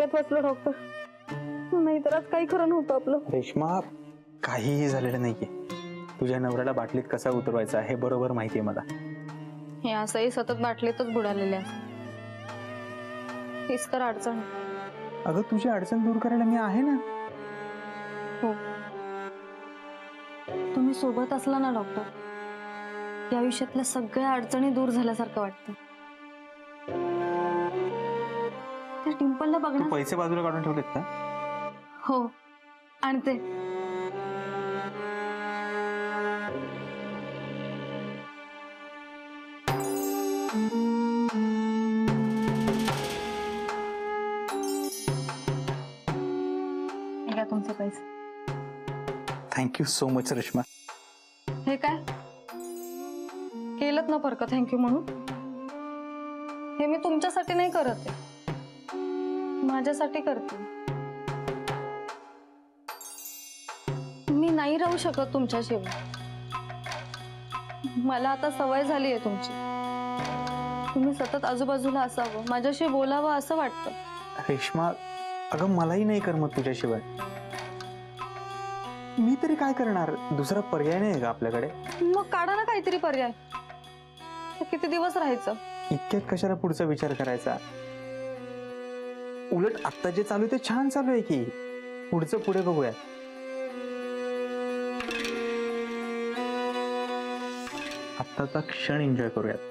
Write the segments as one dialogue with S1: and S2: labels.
S1: धोक्यात वाचलं डॉक्टर, नाहीतर आज काही खरं नव्हतं आपलं.
S2: रेश्मा, काहीही झालेलं नाहीये. तुझ्या नवऱ्याला बाटलीत कसा उतरवायचा हे बरोबर माहितीये मला.
S1: हे असंही सतत बाटलीतच बुडालेले असत. तीच तर अडचण.
S2: अगं तुझी अडचण दूर करायला मी आहे ना.
S1: हो, तुम्ही सोबत असला ना डॉक्टर, या आयुष्यातल्या सगळ्या अडचणी दूर झाल्यासारखं वाटतं. त्या टिम्पलला बघणार.
S2: पैसे बाजूला काढून ठेवलेत का?
S1: हो, आणते. तुमचे पैसे.
S2: Thank you so much Reshma.
S1: हे काय केलंत ना फरक थँक्यू म्हणून? हे मी तुमच्यासाठी नाही करत आहे, माझ्यासाठी करते. मी नाही राहू शकत तुमच्याशिवाय. मला आता सवय झाली आहे तुमची. तुम्ही सतत आजूबाजूला असावं, माझ्याशी बोलावं असं वाटतं.
S2: रेश्मा, अगं मलाही नाही करमत तुझ्याशिवाय. मी तरी काय करणार? दुसरा पर्याय नाही का आपल्याकडे?
S1: मग काढा ना काहीतरी पर्याय. किती दिवस राहायचं?
S2: इतक्यात कशाला पुढचा विचार करायचा? उलट आता जे चालू आहे ते छान चालू आहे की. पुढचं पुढे बघूया. आत्ताचा क्षण एन्जॉय करूयात.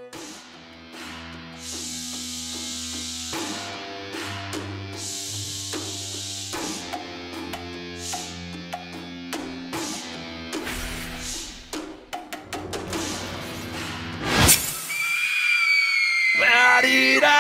S3: La-di-da!